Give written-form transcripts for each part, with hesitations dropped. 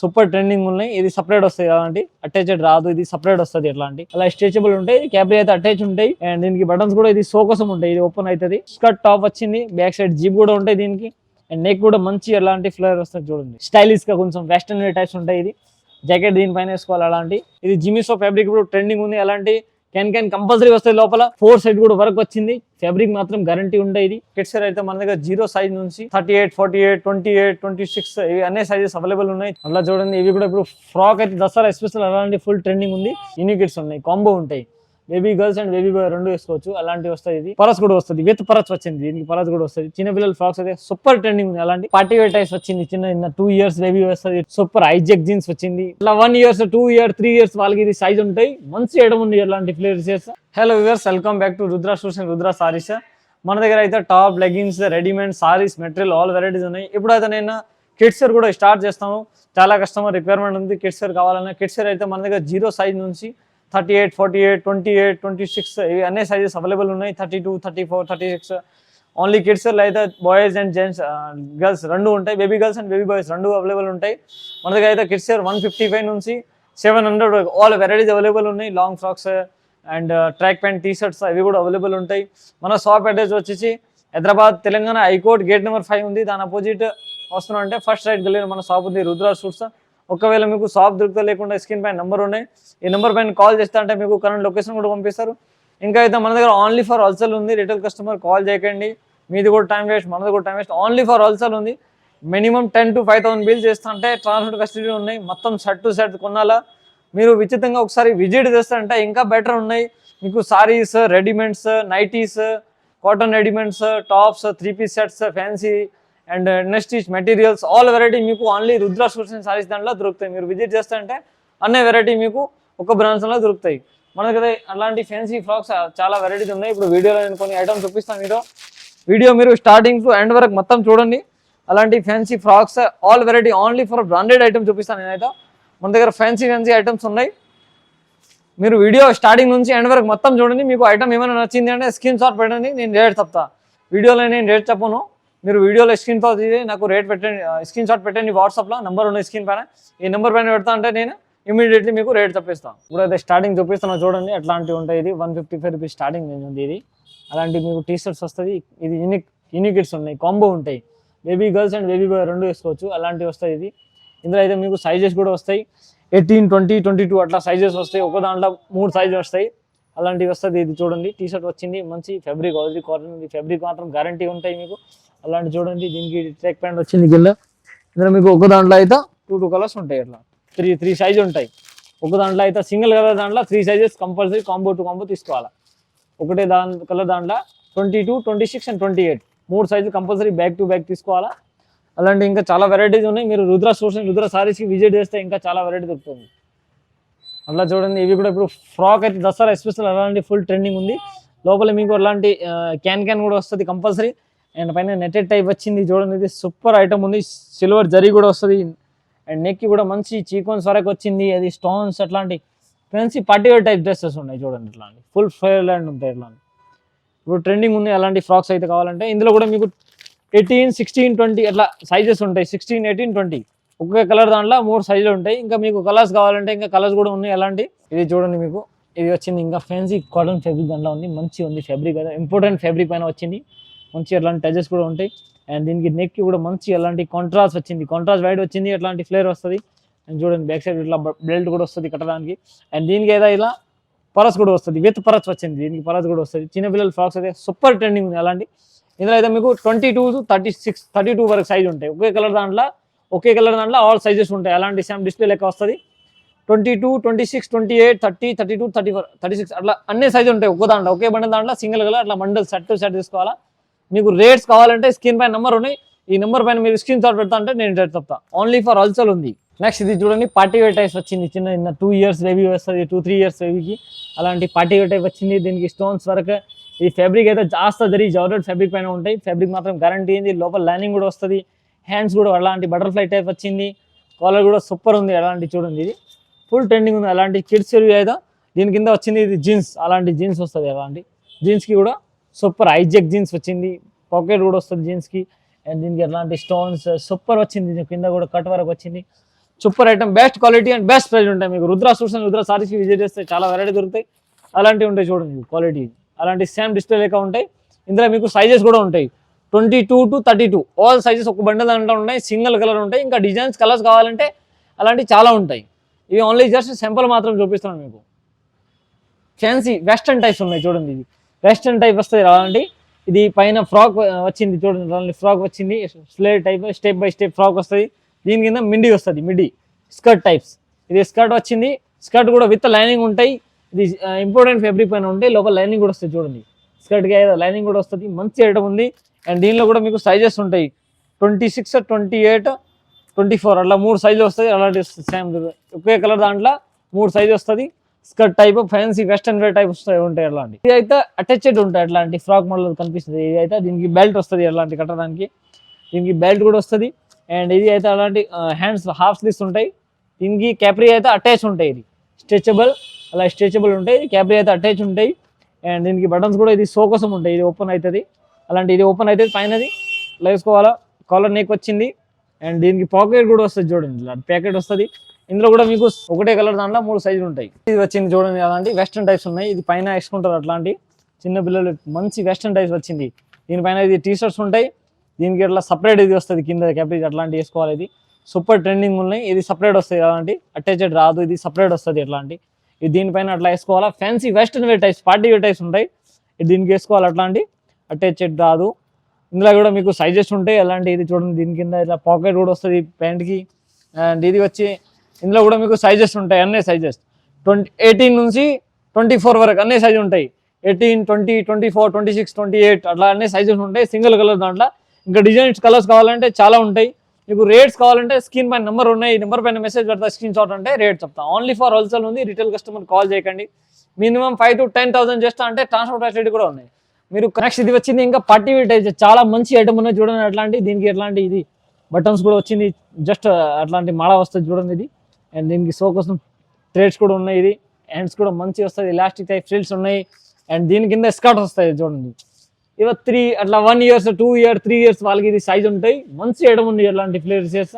Super trending ఉన్నాయి. ఇది separate వస్తాయి అలాంటి అటాచ్డ్ రాదు, ఇది సపరేట్ వస్తుంది ఎట్లాంటి అలా స్ట్రెచబుల్ ఉంటాయి. క్యాబ్రీ అయితే అటాచ్ ఉంటాయి అండ్ దీనికి బటన్స్ కూడా ఇది సో కోసం ఉంటాయి. ఇది ఓపెన్ అవుతుంది. స్కర్ట్ టాప్ వచ్చింది, బ్యాక్ సైడ్ జీప్ కూడా ఉంటాయి దీనికి అండ్ నెక్ కూడా మంచి ఎలాంటి ఫ్లేవర్ వస్తుంది చూడండి. స్టైలిష్ గా కొంచెం వెస్టర్న్ వేర్ టైప్స్ ఉంటాయి. ఇది జాకెట్ దీనిపైన వేసుకోవాలి అలాంటి. ఇది జిమిసో ఫ్యాబ్రిక్ కూడా ట్రెండింగ్ ఉంది. అలాంటి క్యాన్ కంపల్సరీ వస్తాయి. లోపల 4 సైడ్ కూడా వర్క్ వచ్చింది. ఫ్యాబ్రిక్ మాత్రం గ్యారంటీ ఉంటాయి. ఇది కిడ్స్ అయితే మన దగ్గర 0 సైజ్ నుంచి 38, 48, 28, 26 ఇవి అన్ని సైజెస్ అవైలబుల్ ఉన్నాయి. అలా చూడండి, ఇవి కూడా ఇప్పుడు ఫ్రాక్ అయితే దసరా ఎస్పెషల్ అలాంటి ఫుల్ ట్రెండింగ్ ఉంది. యూనికిడ్స్ ఉన్నాయి, కాంబో ఉంటాయి. Baby girls and baby bye రెండు వేసుకోవచ్చు. అలాంటి వస్తాయి. ఇది పరస్ కూడా వస్తుంది, విత్ పరస్ వచ్చింది. దీనికి పరస్ కూడా వస్తుంది. చిన్న పిల్లల ఫ్రాక్స్ అయితే సూపర్ ట్రెండింగ్ ఉంది. అలాంటి పార్టీ వేర్ టైప్స్ వచ్చింది. చిన్న 2 ఇయర్స్ బేబీ వస్తుంది. సూపర్ హైజెక్ జీన్స్ వచ్చింది. ఇట్లా 1 ఇయర్స్ 2 ఇయర్స్ 3 ఇయర్స్ వాళ్ళకి ఇది సైజ్ ఉంటాయి. మంచి ఐటమ్ ఉంది. ఎలాంటి flavours. Hello viewers, welcome back to Rudra stores and Rudra saris. మన దగ్గర అయితే top, leggings, readymade saris, material all varieties ఉన్నాయి. ఇప్పుడైతే నేను కిడ్స్ వేర్ కూడా స్టార్ట్ చేస్తాను. చాలా కస్టమర్ రిక్వైర్మెంట్ ఉంది కిడ్స్ వేర్ కావాలన్నా. కిడ్స్ వేర్ అయితే మన దగ్గర 0 సైజ్ నుంచి 38, 48, 28, 26 ఇవి అన్ని సైజెస్ అవైలబుల్ ఉన్నాయి. 32, 34, 36 ఓన్లీ కిడ్స్ వేర్ అయితే బాయ్స్ అండ్ జెంట్స్ గర్ల్స్ రెండు ఉంటాయి. Baby girls and baby boys రెండు అవైలబుల్ ఉంటాయి. మన దగ్గర అయితే కిడ్స్ వేర్ 155 నుంచి 700 ఆల్ వెరైటీస్ అవైలబుల్ ఉన్నాయి. Long frocks and track pant, T shirts ఇవి కూడా అవైలబుల్ ఉంటాయి. మన షాప్ అడ్రస్ వచ్చేసి Hyderabad Telangana high court gate number 5 ఉంది. దాని అపోజిట్ వస్తున్నాం అంటే ఫస్ట్ రైట్ గల్లీ మన షాప్ ఉంది, రుద్ర స్టోర్స్. ఒకవేళ మీకు షాప్ దొరుకుతా లేకుండా స్క్రీన్ పైన నెంబర్ ఉన్నాయి. ఈ నెంబర్ పైన కాల్ చేస్తా అంటే మీకు కరెంట్ లొకేషన్ కూడా పంపిస్తారు. ఇంకా అయితే మన దగ్గర ఓన్లీ ఫర్ హోల్సేల్ ఉంది. రిటైల్ కస్టమర్ కాల్ చేయకండి, మీది కూడా టైం వేస్ట్, మనది కూడా time waste. Only for wholesale ఉంది. మినిమం 10 to 5,000 బిల్ చేస్తా అంటే ట్రాన్స్పోర్ట్ ఫెసిలిటీ ఉన్నాయి. మొత్తం షర్ట్ టు షర్ట్ కొనాలా. మీరు విచిత్రంగా ఒకసారి విజిట్ చేస్తారంటే ఇంకా బెటర్ ఉన్నాయి. మీకు saris, readymades, nighties, cotton readymades, tops, 3-piece sets, fancy and next materials all variety మీకు only Rudra stores and saris దాంట్లో దొరుకుతాయి. మీరు విజిట్ చేస్తారంటే అన్ని వెరైటీ మీకు ఒక బ్రాంచ్లో దొరుకుతాయి. మన దగ్గర అలాంటి ఫ్యాన్సీ ఫ్రాక్స్ చాలా వెరైటీస్ ఉన్నాయి. ఇప్పుడు వీడియోలో నేను కొన్ని ఐటమ్స్ చూపిస్తాను. వీడియో మీరు స్టార్టింగ్ టు ఎండ్ వరకు మొత్తం చూడండి. అలాంటి fancy frocks all variety only for branded items చూపిస్తాను నేనైతే. మన దగ్గర ఫ్యాన్సీ ఐటమ్స్ ఉన్నాయి. మీరు వీడియో స్టార్టింగ్ నుంచి ఎండ్ వరకు మొత్తం చూడండి. మీకు ఐటమ్ ఏమైనా నచ్చింది అంటే స్క్రీన్ షాట్ పెట్టండి, నేను రేట్ చెప్తా. వీడియోలో నేను రేట్ చెప్పను. మీరు వీడియోలో స్క్రీన్ షాట్ తీసి నాకు రేట్ పెట్టండి, స్క్రీన్ షాట్ పెట్టండి. వాట్సాప్లో నెంబర్ ఉన్నాయి స్క్రీన్ పైన. ఈ నెంబర్ పైన పెడతా అంటే నేను ఇమీడియట్లీ మీకు రేట్ చెప్పిస్తాను. ఇప్పుడైతే స్టార్టింగ్ చూపిస్తాను చూడండి. అట్లాంటివి ఉంటాయి. ఇది 155 రూపీస్ స్టార్టింగ్ రేంజ్ ఉంది. ఇది అలాంటి మీకు టీ షర్ట్స్ వస్తుంది. ఇది యూనికిడ్స్ ఉన్నాయి, కాంబో ఉంటాయి. Baby girls and baby bye రెండు వేసుకోవచ్చు. అలాంటివి వస్తాయి. ఇది ఇందులో అయితే మీకు సైజెస్ కూడా వస్తాయి. 18, 20, 22 అట్లా సైజెస్ వస్తాయి. ఒక దాంట్లో 3 సైజులు వస్తాయి. అలాంటివి వస్తుంది. ఇది చూడండి, టీ షర్ట్ వచ్చింది. మంచి ఫ్యాబ్రిక్, ఆల్రెడీ కాటన్. ఫ్యాబ్రిక్ మాత్రం గ్యారంటీ ఉంటాయి మీకు. అలాంటి చూడండి. దీనికి ట్రాక్ ప్యాంట్ వచ్చింది కింద. ఇందులో మీకు ఒక దాంట్లో అయితే 2 కలర్స్ ఉంటాయి. అట్లా 3 సైజు ఉంటాయి. ఒక దాంట్లో అయితే సింగిల్ కలర్ దాంట్లో 3 sizes compulsory combo to combo తీసుకోవాలి. ఒకటే కలర్ దాంట్లో 22, 26 అండ్ 28 3 సైజులు కంపల్సరీ బ్యాక్ టు బ్యాక్ తీసుకోవాలా. అలాంటి ఇంకా చాలా వెరైటీస్ ఉన్నాయి. మీరు రుద్ర స్టోర్స్, రుద్ర సారీస్కి విజిట్ చేస్తే ఇంకా చాలా వెరైటీ దొరుకుతుంది. అట్లా చూడండి. ఇవి కూడా ఇప్పుడు ఫ్రాక్ అయితే దసరా ఎస్పెషల్ అలాంటి ఫుల్ ట్రెండింగ్ ఉంది. లోపల మీకు అలాంటి క్యాన్ కూడా వస్తుంది కంపల్సరీ. అండ్ పైన నెట్టెడ్ టైప్ వచ్చింది చూడండి. ఇది సూపర్ ఐటమ్ ఉంది. సిల్వర్ జరీ కూడా వస్తుంది. అండ్ నెక్కి కూడా మంచి చీకోన్స్ వరకు వచ్చింది. అది స్టోన్స్ అట్లాంటి fancy party wear type dresses ఉన్నాయి చూడండి. ఇట్లాంటి ఫుల్ ఫైర్ ల్యాండ్ ఉంటాయి. ఇట్లాంటి ఇప్పుడు ట్రెండింగ్ ఉంది. అలాంటి ఫ్రాక్స్ అయితే కావాలంటే ఇందులో కూడా మీకు 18, 16, 20 అట్లా సైజెస్ ఉంటాయి. 16, 18, 20 ఒకే కలర్ దాంట్లో 3 సైజులు ఉంటాయి. ఇంకా మీకు కలర్స్ కావాలంటే ఇంకా కలర్స్ కూడా ఉన్నాయి. అలాంటి ఇది చూడండి. మీకు ఇది వచ్చింది ఇంకా ఫ్యాన్సీ కాటన్ ఫ్యాబ్రిక్ దాంట్లో ఉంది. మంచి ఉంది ఫ్యాబ్రిక్ అయితే. ఇంపార్టెంట్ ఫ్యాబ్రిక్ పైన వచ్చింది. మంచి అట్లాంటి టచెస్ కూడా ఉంటాయి. అండ్ దీనికి నెక్కి కూడా మంచి అలాంటి కాంట్రాస్ట్ వచ్చింది. కాంట్రాస్ట్ వైడ్ వచ్చింది. అట్లాంటి ఫ్లేవర్ వస్తుంది. అండ్ చూడండి బ్యాక్ సైడ్ ఇట్లా బెల్ట్ కూడా వస్తుంది కట్టడానికి. అండ్ దీనికి ఏదో ఇలా పరస్ కూడా వస్తుంది, విత్ పరస్ వచ్చింది. దీనికి పరస్ కూడా వస్తుంది. చిన్నపిల్లల ఫ్రాక్స్ అయితే సూపర్ ట్రెండింగ్ ఉంది. అలాంటి ఇందులో అయితే మీకు 22 to 36, 32 వరకు సైజ్ ఉంటాయి. ఒకే కలర్ దాంట్లో ఆల్ సైజెస్ ఉంటాయి. అలాంటి సేమ్ డిస్ప్లే లెక్క వస్తుంది. 22, 26, 28, 30, 32, 34, 36 అట్లా అన్ని సైజు ఉంటాయి. ఒకే బండిల్ దాంట్లో సింగిల్ కలర్ అట్లా బండిల్ సెట్ టు సెట్ తీసుకోవాలా. మీకు రేట్స్ కావాలంటే స్క్రీన్ పైన నెంబర్ ఉన్నాయి. ఈ నెంబర్ పైన మీరు స్క్రీన్ షాట్ పెడతా అంటే నేను రేట్ చెప్తా. ఓన్లీ ఫర్ హోల్సేల్ ఉంది. నెక్స్ట్ ఇది చూడండి, పార్టీ వేర్ టైప్స్ వచ్చింది. చిన్న 2 ఇయర్స్ బేబీ వస్తుంది, 2-3 ఇయర్స్ బేబీకి. అలాంటి పార్టీ వేర్ టైప్ వచ్చింది. దీనికి స్టోన్స్ వరకు. ఈ ఫ్యాబ్రిక్ అయితే జాస్తా జార్జెట్ ఫ్యాబ్రిక్ పైన ఉంటాయి. ఫ్యాబ్రిక్ మాత్రం గ్యారంటీ ఉంది. లోపల లైనింగ్ కూడా వస్తుంది. హ్యాండ్స్ కూడా అలాంటి బటర్ఫ్లై టైప్ వచ్చింది. కాలర్ కూడా సూపర్ ఉంది. అలాంటి చూడండి, ఇది ఫుల్ ట్రెండింగ్ ఉంది. అలాంటి కిడ్స్ అయితే దీని కింద వచ్చింది. ఇది జీన్స్, అలాంటి జీన్స్ వస్తుంది. అలాంటి జీన్స్కి కూడా సూపర్ హైజెక్ జీన్స్ వచ్చింది. పాకెట్ కూడా వస్తుంది జీన్స్కి. అండ్ దీనికి ఎట్లాంటి స్టోన్స్ సూపర్ వచ్చింది. కింద కూడా కట్ వరకు వచ్చింది. Super item, best quality and best price ఉంటాయి మీకు. రుద్ర సూట్స్ అండ్ రుద్ర సారీస్కి విజిట్ చేస్తే చాలా వెరైటీ దొరుకుతాయి. అలాంటివి ఉంటాయి చూడండి క్వాలిటీ. అలాంటి సేమ్ డిస్ప్లే లెక్క ఉంటాయి. ఇందులో మీకు సైజెస్ కూడా ఉంటాయి 22 to 32 ఆల్ సైజెస్ ఒక బండల్ దాంట్లో ఉన్నాయి. సింగిల్ కలర్ ఉంటాయి. ఇంకా డిజైన్స్ కలర్స్ కావాలంటే అలాంటివి చాలా ఉంటాయి. ఇవి ఓన్లీ జస్ట్ సింపుల్ మాత్రం చూపిస్తున్నాను మీకు. ఫ్యాన్సీ వెస్టర్న్ టైప్స్ ఉన్నాయి చూడండి. ఇది వెస్టర్న్ టైప్ వస్తుంది అలాంటి. ఇది పైన ఫ్రాక్ వచ్చింది చూడండి, ఫ్రాక్ వచ్చింది slate type, step by step frock వస్తుంది. దీని కింద మిడ్డీ వస్తుంది, మిడ్డీ స్కర్ట్ టైప్స్. ఇది స్కర్ట్ వచ్చింది, స్కర్ట్ కూడా విత్ లైనింగ్ ఉంటాయి. ఇది ఇంపార్టెంట్ ఫ్యాబ్రిక్ పైన ఉంటాయి, లోపల లైనింగ్ కూడా వస్తుంది చూడండి. స్కర్ట్కి లైనింగ్ కూడా వస్తుంది, మంచి ఐటమ్ ఉంది. అండ్ దీనిలో కూడా మీకు సైజెస్ ఉంటాయి 26, 28, 24 అట్లా 3 సైజులు వస్తాయి. అలాంటి సేమ్ ఒకే కలర్ దాంట్లో 3 సైజు వస్తుంది. Skirt type fancy western wear type ఉంటాయి అలాంటి. ఇది అయితే అటాచ్డ్ ఉంటాయి అట్లాంటి ఫ్రాక్ మోడల్ కనిపిస్తుంది. ఇది అయితే దీనికి బెల్ట్ వస్తుంది అలాంటి కట్టడానికి, దీనికి బెల్ట్ కూడా వస్తుంది. అండ్ ఇది అయితే అలాంటి హ్యాండ్స్ హాఫ్ స్లీవ్స్ ఉంటాయి. దీనికి క్యాప్రీ అయితే అటాచ్ ఉంటాయి. ఇది స్ట్రెచబుల్, అలా స్ట్రెచబుల్ ఉంటాయి. క్యాప్రీ అయితే అటాచ్ ఉంటాయి. అండ్ దీనికి బటన్స్ కూడా ఇది షో కోసం ఉంటాయి. ఇది ఓపెన్ అవుతుంది అలాంటి, ఇది ఓపెన్ అవుతుంది. పైనది ఇలా వేసుకోవాలా, కాలర్ నెక్ వచ్చింది. అండ్ దీనికి పాకెట్ కూడా వస్తుంది చూడండి, ఇలా ప్యాకెట్ వస్తుంది. ఇందులో కూడా మీకు ఒకటే కలర్ దాంట్లో 3 సైజులు ఉంటాయి. ఇది వచ్చింది చూడండి, అలాంటి వెస్టర్న్ టైప్స్ ఉన్నాయి. ఇది పైన వేసుకుంటారు అట్లాంటి చిన్న పిల్లలు, మంచి వెస్టర్న్ టైప్స్ వచ్చింది. దీనిపైన ఇది టీ షర్ట్స్ ఉంటాయి. దీనికి ఇట్లా సపరేట్ ఇది వస్తుంది కింద క్యాప్రీజ్ అట్లాంటి వేసుకోవాలి. ఇది సూపర్ ట్రెండింగ్ ఉన్నాయి. ఇది సపరేట్ వస్తుంది అలాంటి, అటాచ్డ్ రాదు. ఇది సపరేట్ వస్తుంది అట్లాంటి. ఇది దీనిపైన అట్లా వేసుకోవాలా. Fancy western wear types, party wear types ఉంటాయి. ఇది దీనికి వేసుకోవాలి అట్లాంటి, అటాచ్డ్ రాదు. ఇందులో కూడా మీకు సైజెస్ ఉంటాయి అలాంటి. ఇది చూడండి, దీని కింద ఇట్లా పాకెట్ కూడా వస్తుంది ప్యాంట్కి. అండ్ ఇది వచ్చి ఇందులో కూడా మీకు సైజెస్ ఉంటాయి, అన్ని సైజెస్ 18 నుంచి 24 వరకు అన్ని సైజు ఉంటాయి. 18, 20, 24, 26, 28 అట్లా అన్ని సైజెస్ ఉంటాయి సింగిల్ కలర్ దాంట్లో. ఇంకా డిజైన్స్ కలర్స్ కావాలంటే చాలా ఉంటాయి. మీకు రేట్స్ కావాలంటే స్క్రీన్ పైన నెంబర్ ఉన్నాయి, ఈ నెంబర్ పైన మెసేజ్ పెడతా, స్క్రీన్ షాట్ అంటే రేట్ చెప్తా. ఓన్లీ ఫర్ హోల్సేల్ ఉంది, రిటైల్ కస్టమర్ కాల్ చేయకండి. మినిమం 5,000 to 10,000 చేస్తా అంటే ట్రాన్స్పోర్ట్ ఫెసిలిటీ కూడా ఉన్నాయి. మీరు నెక్స్ట్ ఇది వచ్చింది ఇంకా పార్టీ వేర్ టైప్, చాలా మంచి ఐటమ్ ఉన్నాయి చూడండి. అట్లాంటి దీనికి ఎట్లాంటి ఇది బటన్స్ కూడా వచ్చింది, జస్ట్ అట్లాంటి మాల వస్తుంది చూడండి ఇది. అండ్ దీనికి సో కోసం థ్రెడ్స్ కూడా ఉన్నాయి. ఇది హ్యాండ్స్ కూడా మంచి వస్తుంది, ఎలాస్టిక్ టైప్ ఫ్రిల్స్ ఉన్నాయి. అండ్ దీని కింద స్కర్ట్ వస్తాయి చూడండి. ఇవి 3 అట్లా 1 year, 2 year, 3 years వాళ్ళకి ఇది సైజ్ ఉంటాయి. మంచి ఐటమ్ ఉంది ఎలాంటి ఫ్లేవర్స్.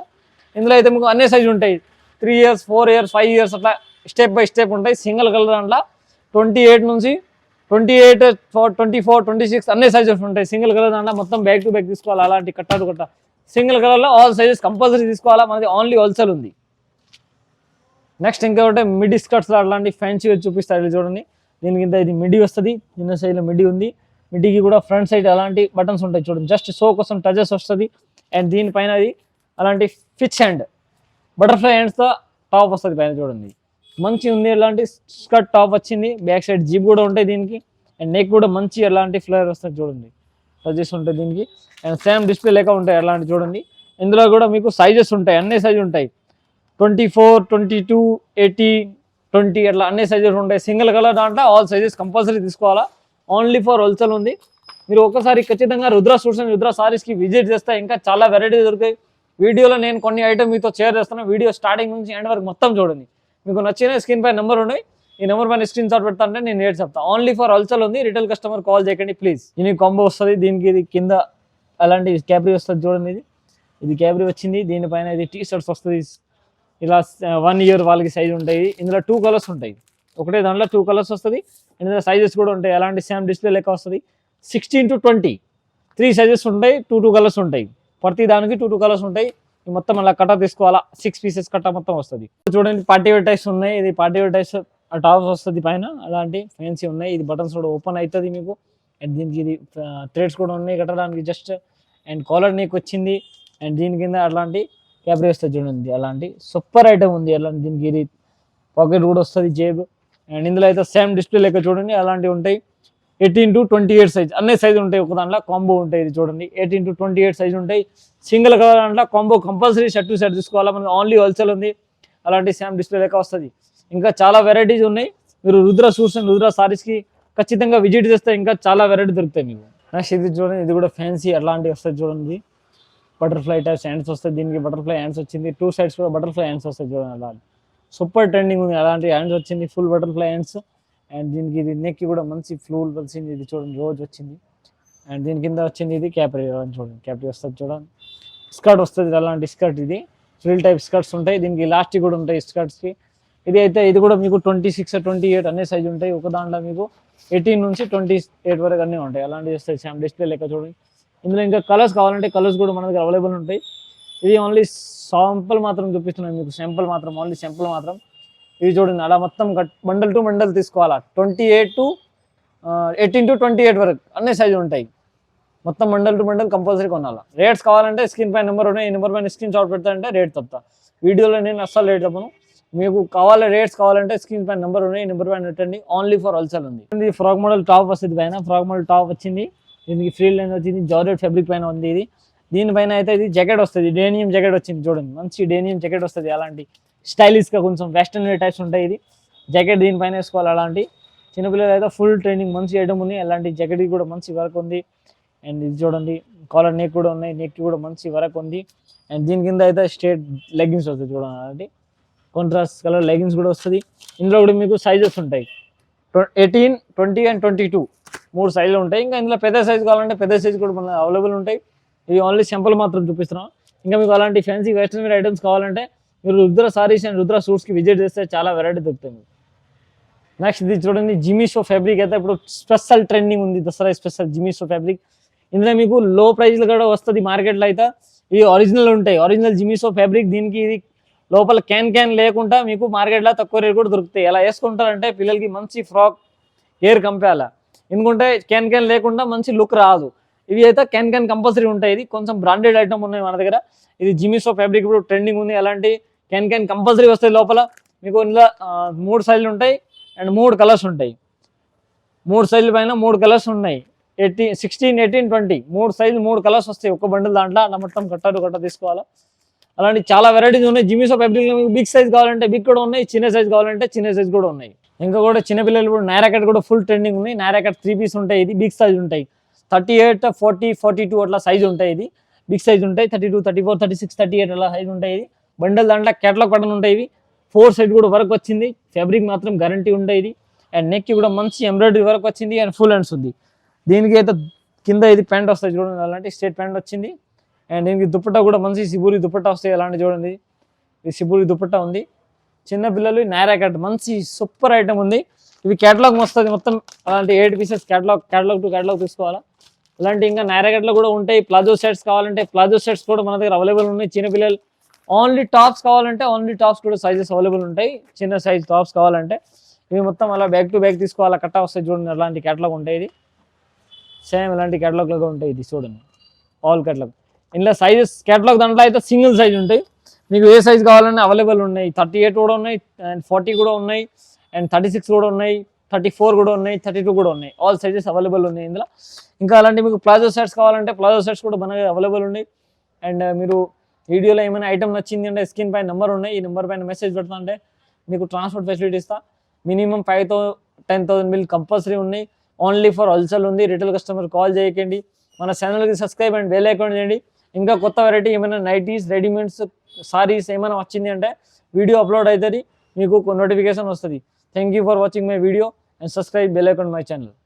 ఇందులో అయితే మీకు అన్ని సైజు ఉంటాయి 3 years, 4 years, 5 years అట్లా స్టెప్ బై స్టెప్ ఉంటాయి. సింగిల్ కలర్ దాంట్లో 28 నుంచి 28, 24, 26 అన్ని సైజెస్ ఉంటాయి. సింగిల్ కలర్ దాంట్లో మొత్తం బ్యాక్ టు బ్యాక్ తీసుకోవాలి. అలాంటి కట్టాడు కట్ట సింగిల్ కలర్లో ఆల్ సైజెస్ కంపల్సరీ తీసుకోవాలా. మనది ఓన్లీ హోల్సేల్ ఉంది. నెక్స్ట్ ఇంకొకటి మిడ్డీ స్కర్ట్స్ అట్లాంటి ఫ్యాన్సీ చూపిస్తారు చూడండి. దీని కింద ఇది మిడ్డీ వస్తుంది, చిన్న సైజులో మిడ్డీ ఉంది. మిడ్డీకి కూడా ఫ్రంట్ సైడ్ అలాంటి బటన్స్ ఉంటాయి చూడండి, జస్ట్ షో కోసం టచెస్ వస్తుంది. అండ్ దీనిపైన అది అలాంటి ఫిచ్ హ్యాండ్ బటర్ఫ్లై హ్యాండ్స్తో టాప్ వస్తుంది పైన చూడండి, మంచి ఉంది. అలాంటి స్కర్ట్ టాప్ వచ్చింది, బ్యాక్ సైడ్ జీప్ కూడా ఉంటాయి దీనికి. అండ్ నెక్ కూడా మంచి అలాంటి ఫ్లేవర్ వస్తుంది చూడండి, టచెస్ ఉంటాయి దీనికి. అండ్ సేమ్ డిస్ప్లే లెక్క ఉంటాయి అలాంటి చూడండి. ఇందులో కూడా మీకు సైజెస్ ఉంటాయి, అన్ని సైజు ఉంటాయి 24, 22, 18, 20 అట్లా అన్ని సైజెస్ ఉంటాయి. సింగిల్ కలర్ దాంట్లో ఆల్ సైజెస్ కంపల్సరీ తీసుకోవాలా. ఓన్లీ ఫర్ హోల్సేల్ ఉంది. మీరు ఒకసారి ఖచ్చితంగా రుద్ర సూట్స్ అండ్ రుద్ర సారీస్కి విజిట్ చేస్తే ఇంకా చాలా వెరైటీ దొరుకుతాయి. వీడియోలో నేను కొన్ని ఐటమ్ మీతో షేర్ చేస్తాను. వీడియో స్టార్టింగ్ నుంచి ఎండ్ వరకు మొత్తం చూడండి. మీకు నచ్చిన స్క్రీన్ పై నెంబర్ ఉన్నాయి, ఈ నెంబర్ పైన స్క్రీన్ షాట్ పెడతా అంటే నేను రేట్ చెప్తాను. ఓన్లీ ఫర్ హోల్సేల్ ఉంది, రిటైల్ కస్టమర్ కాల్ చేయకండి ప్లీజ్. ఇది కాంబో వస్తుంది, దీనికి ఇది కింద అలాంటి క్యాబ్రీ వస్తుంది చూడండి. ఇది క్యాబ్రీ వచ్చింది, దీనిపైన ఇది టీ షర్ట్స్ వస్తుంది. ఇలా 1 year వాళ్ళకి సైజ్ ఉంటాయి. ఇందులో 2 కలర్స్ ఉంటాయి, ఒకటే దాంట్లో 2 కలర్స్ వస్తుంది. ఇందులో సైజెస్ కూడా ఉంటాయి, అలాంటి సేమ్ డిస్ప్లే లెక్క వస్తుంది. 16 to 20 3 సైజెస్ ఉంటాయి, 2 కలర్స్ ఉంటాయి. ప్రతి దానికి 2 కలర్స్ ఉంటాయి. మొత్తం అలా కట్ట తీసుకోవాలా, 6 pieces కట్ట మొత్తం వస్తుంది. చూడండి పార్టీ వేర్ టైప్స్ ఉన్నాయి. ఇది పార్టీ వేర్ టైప్స్ టాప్స్ వస్తుంది పైన, అలాంటి ఫ్యాన్సీ ఉన్నాయి. ఇది బటన్స్ కూడా ఓపెన్ అవుతుంది మీకు. అండ్ దీనికి ఇది థ్రెడ్స్ కూడా ఉన్నాయి కట్టడానికి జస్ట్. అండ్ కాలర్ నెక్ వచ్చింది. అండ్ దీని కింద అట్లాంటి క్యాబ్రీ వస్తుంది చూడండి, అలాంటి సూపర్ ఐటమ్ ఉంది. అలాంటి దీనికి ఇది పాకెట్ కూడా వస్తుంది, జేబు. అండ్ ఇందులో అయితే సేమ్ డిస్ప్లే లెక్క చూడండి, అలాంటివి ఉంటాయి. 18 to 28 సైజ్ అన్ని సైజు ఉంటాయి. ఒక దాంట్లో కాంబో ఉంటాయి. ఇది చూడండి 18 to 28 సైజు ఉంటాయి. సింగిల్ కలర్ దాంట్లో combo compulsory shirt to shirt తీసుకోవాలా. మనకి ఓన్లీ హోల్సేల్ ఉంది. అలాంటి సేమ్ డిస్ప్లే లెక్క వస్తుంది. ఇంకా చాలా వెరైటీస్ ఉన్నాయి. మీరు రుద్ర సూట్స్ అండ్ రుద్ర సారీస్కి ఖచ్చితంగా విజిట్ చేస్తే ఇంకా చాలా వెరైటీ దొరుకుతాయి మీకు. నెక్స్ట్ ఇది చూడండి, ఇది కూడా ఫ్యాన్సీ అట్లాంటివి వస్తుంది చూడండి. బటర్ఫ్లై టైప్స్ హ్యాండ్స్ వస్తాయి. దీనికి బటర్ఫ్లై హ్యాండ్స్ వచ్చింది, 2 sides కూడా బటర్ఫ్లై హ్యాండ్స్ వస్తాయి చూడండి. అలాంటి సూపర్ ట్రెండింగ్ ఉంది, అలాంటి హ్యాండ్స్ వచ్చింది, ఫుల్ బటర్ఫ్లై హ్యాండ్స్. అండ్ దీనికి ఇది నెక్ కూడా మంచి ఫ్లూల్ వచ్చింది. ఇది చూడండి రోజ్ వచ్చింది. అండ్ దీని కింద వచ్చింది ఇది క్యాప్రీ చూడండి, క్యాప్రీ వస్తుంది చూడండి. స్కర్ట్ వస్తుంది, అలాంటి స్కర్ట్ ఇది. ఫ్రిల్ టైప్ స్కర్ట్స్ ఉంటాయి, దీనికి ఇలాస్టిక్ కూడా ఉంటాయి స్కర్ట్స్కి. ఇది కూడా మీకు 26, 28 అనే సైజు ఉంటాయి. ఒక దాంట్లో మీకు 18 నుంచి 28 వరకు అన్నీ ఉంటాయి. అలాంటివి వస్తాయి సేమ్ డిస్ప్లే లెక్క చూడండి. ఇందులో ఇంకా కలర్స్ కావాలంటే కలర్స్ కూడా మన దగ్గర అవైలబుల్ ఉంటాయి. ఇది ఓన్లీ శాంపుల్ మాత్రం చూపిస్తున్నాను మీకు, శాంపుల్ మాత్రం, ఓన్లీ శాంపుల్ మాత్రం. ఇది చూడండి, అలా మొత్తం బండల్ టు బండల్ తీసుకోవాలా. 18 to 28 వరకు అన్ని సైజు ఉంటాయి. మొత్తం బండల్ టు బండల్ కంపల్సరీ కొనాలా. రేట్స్ కావాలంటే స్క్రీన్ పైన నెంబర్ ఉన్నాయి, ఈ నెంబర్ పైన స్క్రీన్ షాట్ పెడతానంటే రేట్ చెప్తా. వీడియోలో నేను అస్సలు రేట్ చెప్పను. మీకు రేట్స్ కావాలంటే స్క్రీన్ పైన నెంబర్ ఉన్నాయి, ఈ నెంబర్ పైన పెట్టండి. ఓన్లీ ఫర్ హోల్సేల్ ఉంది. ఇది ఫ్రాక్ మోడల్ టాప్ వస్తుంది పైన, ఫ్రాక్ మోడల్ టాప్ వచ్చింది. దీనికి ఫ్రీ లైన్ వచ్చింది, జార్జెట్ ఫ్యాబ్రిక్ పైన ఉంది. ఇది దీనిపైన అయితే ఇది జాకెట్ వస్తుంది, డేనియం జాకెట్ వచ్చింది చూడండి, మంచి డేనియం జాకెట్ వస్తుంది. అలాంటి స్టైలిష్గా కొంచెం వెస్టర్న్ వేర్ టైప్స్ ఉంటాయి. ఇది జాకెట్ దీనిపైన వేసుకోవాలి. అలాంటి చిన్నపిల్లలు అయితే ఫుల్ ట్రైనింగ్ మంచి ఐటమ్ ఉంది. అలాంటి జాకెట్ కూడా మంచి వర్క్ ఉంది. అండ్ ఇది చూడండి, కాలర్ నెక్ కూడా ఉన్నాయి, నెక్ కూడా మంచి వర్క్ ఉంది. అండ్ దీని కింద అయితే స్ట్రేట్ లెగ్గిన్స్ వస్తుంది చూడండి, అలాంటి కాంట్రాస్ట్ కలర్ లెగ్గిన్స్ కూడా వస్తుంది. ఇందులో కూడా మీకు సైజెస్ ఉంటాయి, 18, 20 అండ్ 22 3 సైజులు ఉంటాయి. ఇంకా ఇందులో పెద్ద సైజు కావాలంటే పెద్ద సైజు కూడా మన అవైలబుల్ ఉంటాయి. ఇది ఓన్లీ సింపుల్ మాత్రం చూపిస్తున్నాం. ఇంకా మీకు అలాంటి ఫ్యాన్సీ వెస్టర్న్ వేర్ ఐటమ్స్ కావాలంటే మీరు రుద్ర సారీస్ అండ్ రుద్ర సూట్స్కి విజిట్ చేస్తే చాలా వెరైటీ దొరుకుతుంది. నెక్స్ట్ ఇది చూడండి, జిమిషో ఫ్యాబ్రిక్ అయితే ఇప్పుడు స్పెషల్ ట్రెండింగ్ ఉంది, దసరా స్పెషల్ జిమిషో ఫ్యాబ్రిక్. ఇందులో మీకు లో ప్రైస్లో కూడా వస్తుంది మార్కెట్లో. అయితే ఇవి ఒరిజినల్ ఉంటాయి, ఒరిజినల్ జిమిషో ఫ్యాబ్రిక్. దీనికి ఇది లోపల క్యాన్ లేకుండా మీకు మార్కెట్లో తక్కువ రేట్ కూడా దొరుకుతాయి. ఎలా వేసుకుంటారంటే పిల్లలకి మంచి ఫ్రాక్ హెయిర్ కంపేలా, ఎందుకంటే క్యాన్ లేకుండా మంచి లుక్ రాదు. ఇవి అయితే క్యాన్ కంపల్సరీ ఉంటాయి. ఇది కొంచెం బ్రాండెడ్ ఐటమ్ ఉన్నాయి మన దగ్గర. ఇది జిమిషో ఫ్యాబ్రిక్ ఇప్పుడు ట్రెండింగ్ ఉంది. అలాంటి క్యాన్ కంపల్సరీ వస్తాయి. లోపల మీకు ఇందులో 3 సైజులు ఉంటాయి అండ్ 3 కలర్స్ ఉంటాయి. 3 సైజుల పైన 3 కలర్స్ ఉన్నాయి, 16, 18, 20 3 సైజులు 3 కలర్స్ వస్తాయి ఒక బండిల్ దాంట్లో. అలా మొత్తం కట్ట తీసుకోవాలా. అలాంటి చాలా వెరైటీస్ ఉన్నాయి. జిమిషో ఫ్యాబ్రిక్ మీకు బిగ్ సైజ్ కావాలంటే బిగ్ కూడా ఉన్నాయి, చిన్న సైజ్ కావాలంటే చిన్న సైజ్ కూడా ఉన్నాయి. ఇంకా కూడా చిన్నపిల్లలు ఇప్పుడు నైరా కట్ కూడా ఫుల్ ట్రెండింగ్ ఉన్నాయి. నైరా కట్ 3 పీస్ ఉంటాయి. ఇది బిగ్ సైజ్ ఉంటాయి, 38, 40, 42 అట్లా సైజ్ ఉంటాయి. ఇది బిగ్ సైజ్ ఉంటాయి, 32, 34, 36, 38 అలా సైజ్ ఉంటాయి. ఇది బండల్ దాంట్లో కేటలాగ్ పట్టన్ ఉంటాయి. ఇవి 4 సైడ్ కూడా వర్క్ వచ్చింది, ఫ్యాబ్రిక్ మాత్రం గ్యారంటీ ఉంటాయి. ఇది అండ్ నెక్కి కూడా మంచి ఎంబ్రాయిడరీ వర్క్ వచ్చింది అండ్ ఫుల్ హ్యాండ్స్ ఉంది. దీనికి అయితే కింద ఇది ప్యాంట్ వస్తుంది చూడండి, అలాంటి స్ట్రేట్ ప్యాంట్ వచ్చింది. అండ్ దీనికి దుపట్టా కూడా మంచి సిబూరి దుపట్టా వస్తాయి. అలాంటి చూడండి, ఇది సిబూరి దుపట్టా ఉంది. చిన్నపిల్లలు నైరా కట్ మంచి సూపర్ ఐటమ్ ఉంది. ఇవి కేటలాగ్ వస్తుంది మొత్తం, అలాంటి 8 పీసెస్ కేటలాగ్ టు కేటలాగ్ తీసుకోవాలా. అలాంటి ఇంకా నైరా కట్లో కూడా ఉంటాయి. ప్లాజో సెట్స్ కావాలంటే ప్లాజో సెట్స్ కూడా మన దగ్గర అవైలబుల్ ఉన్నాయి. చిన్నపిల్లలు ఓన్లీ టాప్స్ కావాలంటే ఓన్లీ టాప్స్ కూడా సైజెస్ అవైలబుల్ ఉంటాయి. చిన్న సైజ్ టాప్స్ కావాలంటే ఇవి మొత్తం అలా బ్యాక్ టు బ్యాక్ తీసుకోవాలా, కట్ట వస్తాయి చూడండి. అలాంటి కేటలాగ్ ఉంటాయి. ఇది సేమ్ ఇలాంటి కేటలాగ్ లాగా ఉంటాయి. ఇది చూడండి, ఆల్ కేటలాగ్. ఇందులో సైజెస్ కేటలాగ్ దాంట్లో అయితే సింగిల్ సైజ్ ఉంటాయి. మీకు ఏ సైజ్ కావాలన్నా అవైలబుల్ ఉన్నాయి. 38 కూడా ఉన్నాయి అండ్ 40 కూడా ఉన్నాయి అండ్ 36 కూడా ఉన్నాయి, 34 కూడా ఉన్నాయి, 32 కూడా ఉన్నాయి. ఆల్ సైజెస్ అవైలబుల్ ఉన్నాయి ఇందులో. ఇంకా అలాంటి మీకు ప్లాజో సెట్స్ కావాలంటే ప్లాజో సెట్స్ కూడా మనకి అవైలబుల్ ఉన్నాయి. అండ్ మీరు వీడియోలో ఏమైనా ఐటమ్ నచ్చింది అంటే స్క్రీన్ పైన నెంబర్ ఉన్నాయి, ఈ నెంబర్ పైన మెసేజ్ పెడతా అంటే మీకు ట్రాన్స్పోర్ట్ ఫెసిలిటీ ఇస్తా. మినిమం 5,000-10,000 బిల్ కంపల్సరీ ఉన్నాయి. ఓన్లీ ఫర్ హోల్సేల్ ఉంది. రిటైల్ కస్టమర్ కాల్ చేయకండి. మన ఛానల్కి సబ్స్క్రైబ్ అండ్ బెల్ ఐకాన్ చేయండి. ఇంకా కొత్త వెరైటీ ఏమైనా నైటీస్, రెడీమేడ్స్, సారీస్ ఏమైనా వచ్చింది అంటే వీడియో అప్లోడ్ అవుతుంది, మీకు నోటిఫికేషన్ వస్తుంది. Thank you for watching my video and subscribe bell icon my channel.